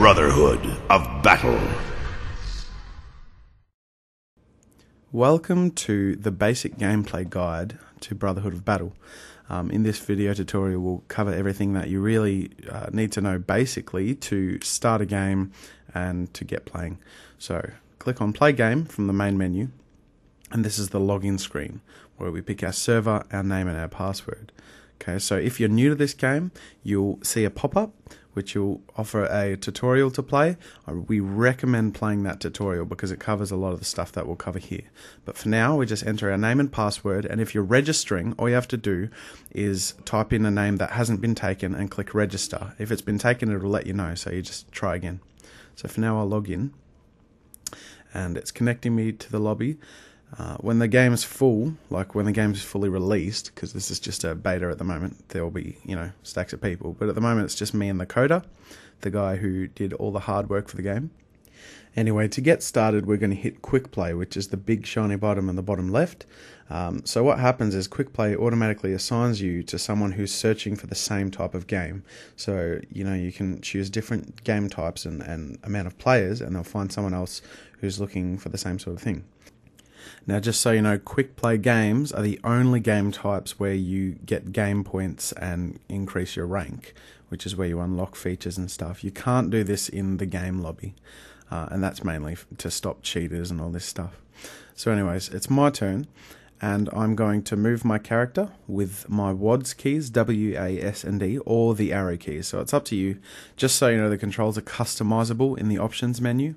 Brotherhood of Battle. Welcome to the basic gameplay guide to Brotherhood of Battle. In this video tutorial we'll cover everything that you really need to know basically to start a game and to get playing. So click on play game from the main menu, and this is the login screen where we pick our server, our name and our password. Okay, so if you're new to this game, you'll see a pop-up which will offer a tutorial to play. We recommend playing that tutorial because it covers a lot of the stuff that we'll cover here. But for now, we just enter our name and password, and if you're registering, all you have to do is type in a name that hasn't been taken and click register. If it's been taken, it'll let you know, so you just try again. So for now, I'll log in, and it's connecting me to the lobby. When the game is full, like when the game is fully released, because this is just a beta at the moment, there will be, stacks of people. But at the moment, it's just me and the coder, the guy who did all the hard work for the game. Anyway, to get started, we're going to hit quick play, which is the big shiny bottom in the bottom left. So what happens is quick play automatically assigns you to someone who's searching for the same type of game. So, you can choose different game types and amount of players, and they'll find someone else who's looking for the same sort of thing. Now, just so you know, quick play games are the only game types where you get game points and increase your rank, which is where you unlock features and stuff. You can't do this in the game lobby, and that's mainly to stop cheaters and all this stuff. So anyways, it's my turn, and I'm going to move my character with my WASD keys, W, A, S, and D, or the arrow keys. So it's up to you. Just so you know, the controls are customizable in the options menu.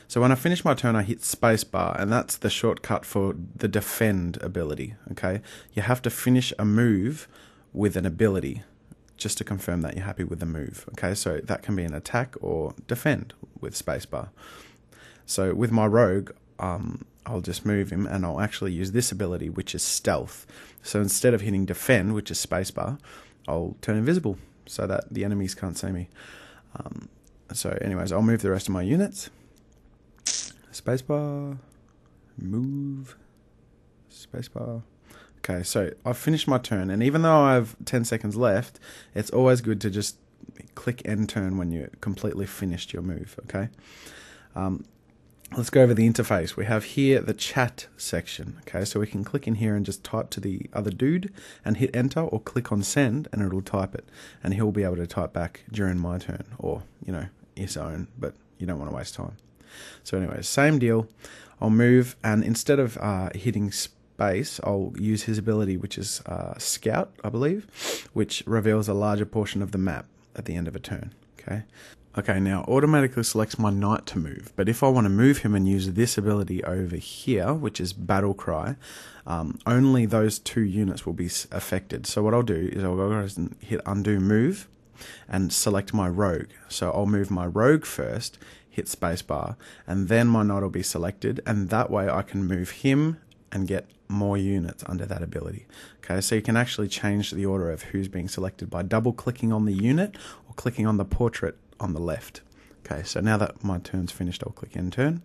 So when I finish my turn, I hit spacebar, and that's the shortcut for the defend ability, okay? You have to finish a move with an ability, just to confirm that you're happy with the move, okay? So that can be an attack or defend with spacebar. So with my rogue, I'll just move him, and I'll actually use this ability, which is stealth. So instead of hitting defend, which is spacebar, I'll turn invisible so that the enemies can't see me. So anyways, I'll move the rest of my units. Spacebar, move, spacebar. Okay, so I've finished my turn, and even though I have 10 seconds left, it's always good to just click end turn when you're completely finished your move, okay? Let's go over the interface. We have here the chat section, okay? So we can click in here and just type to the other dude and hit enter, or click on send and it'll type it, and he'll be able to type back during my turn, or, his own, but you don't want to waste time. So anyways, same deal. I'll move, and instead of hitting space, I'll use his ability, which is Scout, I believe, which reveals a larger portion of the map at the end of a turn. Okay, now automatically selects my knight to move, but if I want to move him and use this ability over here, which is Battle Cry, only those two units will be affected. So what I'll do is I'll go and hit undo move and select my rogue. So I'll move my rogue first, hit spacebar, and then my knight will be selected, and that way I can move him and get more units under that ability. Okay, so you can actually change the order of who's being selected by double clicking on the unit or clicking on the portrait on the left. Okay, so now that my turn's finished, I'll click end turn,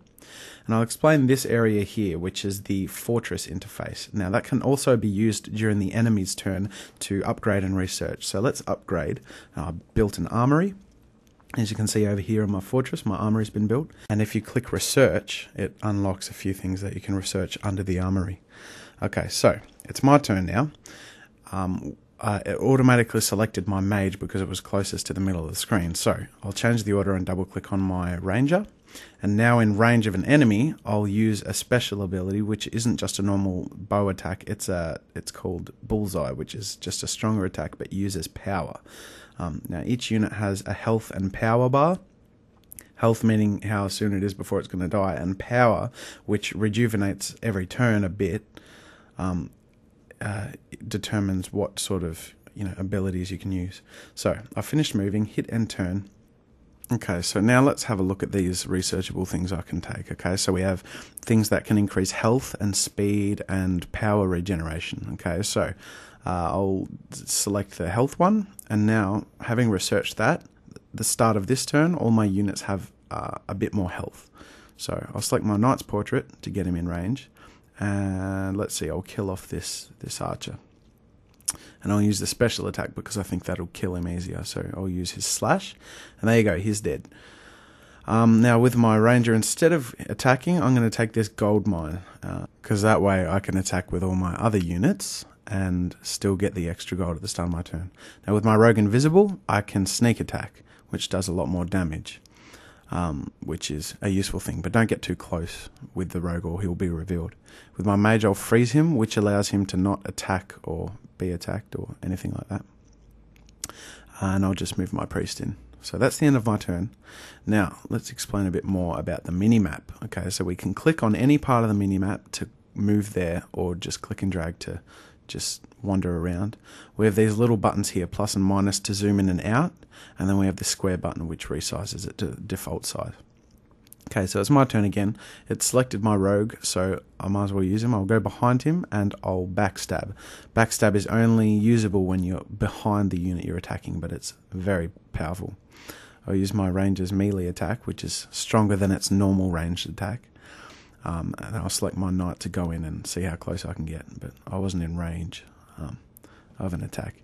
and I'll explain this area here, which is the fortress interface. Now that can also be used during the enemy's turn to upgrade and research. So let's upgrade. I built an armory. As you can see over here in my fortress, my armory's been built. And if you click research, it unlocks a few things that you can research under the armory. Okay, so it's my turn now. It automatically selected my mage because it was closest to the middle of the screen. So I'll change the order and double click on my ranger. And now in range of an enemy, I'll use a special ability, which isn't just a normal bow attack. It's called Bullseye, which is just a stronger attack but uses power. Now each unit has a health and power bar. Health meaning how soon it is before it's going to die, and power, which rejuvenates every turn a bit, determines what sort of abilities you can use. So I finished moving, hit end turn. Okay, so now let's have a look at these researchable things I can take. Okay, so we have things that can increase health and speed and power regeneration. Okay, so I'll select the health one, and now having researched that, the start of this turn, all my units have a bit more health. So I'll select my knight's portrait to get him in range, and let's see, I'll kill off this archer. And I'll use the special attack because I think that'll kill him easier. So I'll use his slash, and there you go, he's dead. Now with my ranger, instead of attacking, I'm going to take this gold mine, because that way I can attack with all my other units and still get the extra gold at the start of my turn. Now with my rogue invisible, I can sneak attack, which does a lot more damage, which is a useful thing, but don't get too close with the rogue or he'll be revealed. With my mage, I'll freeze him, which allows him to not attack or be attacked or anything like that. And I'll just move my priest in. So that's the end of my turn. Now, let's explain a bit more about the mini-map. Okay, so we can click on any part of the mini-map to move there, or just click and drag to just wander around. We have these little buttons here, plus and minus to zoom in and out, and then we have the square button which resizes it to default size. Okay, so it's my turn again. It's selected my rogue, so I might as well use him. I'll go behind him and I'll backstab. Backstab is only usable when you're behind the unit you're attacking, but it's very powerful. I'll use my ranger's melee attack, which is stronger than its normal ranged attack. And I'll select my knight to go in and see how close I can get, but I wasn't in range of an attack.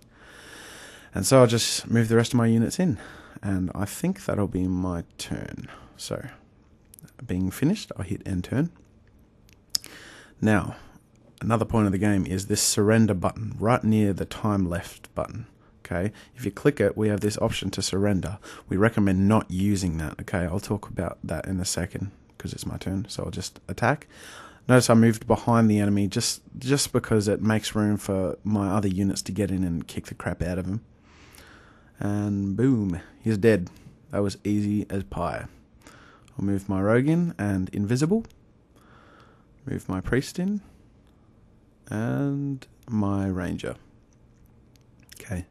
And so I'll just move the rest of my units in, and I think that'll be my turn. So, being finished, I'll hit end turn. Now, another point of the game is this surrender button right near the time left button. Okay, if you click it, we have this option to surrender. We recommend not using that. Okay, I'll talk about that in a second because it's my turn. So I'll just attack. Notice I moved behind the enemy just because it makes room for my other units to get in and kick the crap out of him. And boom, he's dead. That was easy as pie. I'll move my rogue in and invisible. Move my priest in. And my ranger. Okay.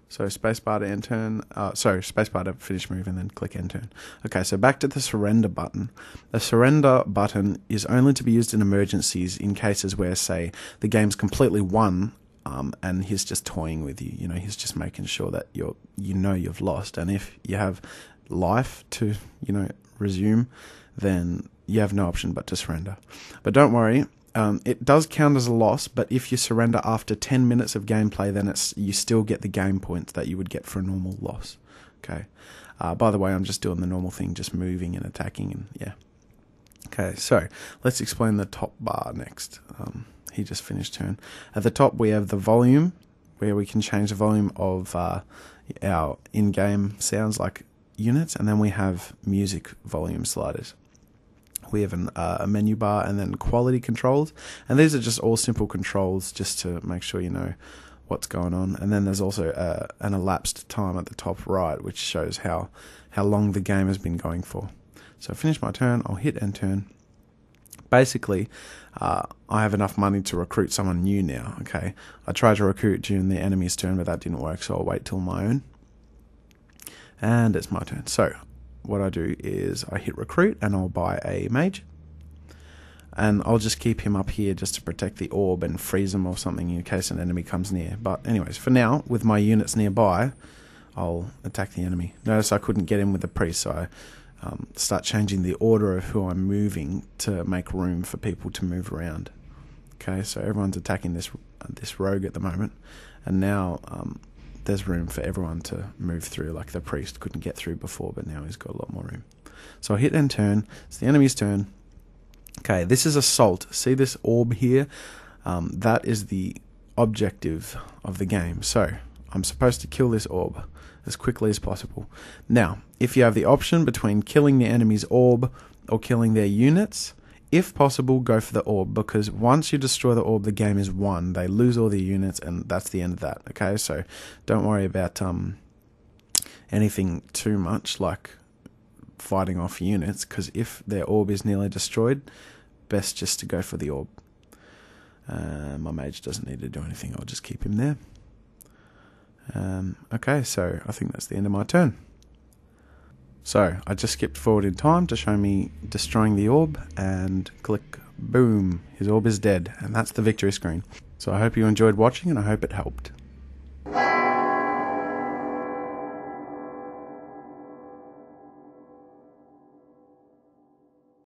So spacebar to end turn, spacebar to finish move and then click end turn. Okay, so back to the surrender button. The surrender button is only to be used in emergencies in cases where, say, the game's completely won, and he's just toying with you. You know, he's just making sure that you've lost. And if you have life to, resume, then you have no option but to surrender. But don't worry. It does count as a loss, but if you surrender after 10 minutes of gameplay, then you still get the game points that you would get for a normal loss. Okay. By the way, I'm just doing the normal thing, just moving and attacking, and yeah. Okay, so let's explain the top bar next. He just finished turn. At the top, we have the volume, where we can change the volume of our in-game sounds like units, and then we have music volume sliders. We have a menu bar and then quality controls, and these are just all simple controls just to make sure you know what's going on. And then there's also an elapsed time at the top right, which shows how long the game has been going for. So I finish my turn, I'll hit end turn. Basically, I have enough money to recruit someone new now. Okay, I tried to recruit during the enemy's turn, but that didn't work, so I'll wait till my own. And it's my turn. So what I do is I hit recruit and I'll buy a mage, and I'll just keep him up here just to protect the orb and freeze him or something in case an enemy comes near. But anyways, for now, with my units nearby, I'll attack the enemy. Notice I couldn't get in with the priest, so I start changing the order of who I'm moving to make room for people to move around. Okay, so everyone's attacking this rogue at the moment, and now there's room for everyone to move through. Like the priest couldn't get through before, but now he's got a lot more room. So I hit end turn. It's the enemy's turn. Okay, this is assault. See this orb here? That is the objective of the game. So I'm supposed to kill this orb as quickly as possible. Now, if you have the option between killing the enemy's orb or killing their units, if possible, go for the orb, because once you destroy the orb, the game is won. They lose all their units, and that's the end of that. Okay, so don't worry about anything too much, like fighting off units, because if their orb is nearly destroyed, best just to go for the orb. My mage doesn't need to do anything. I'll just keep him there. Okay, so I think that's the end of my turn. So I just skipped forward in time to show me destroying the orb, and click, boom, his orb is dead, and that's the victory screen. So I hope you enjoyed watching, and I hope it helped.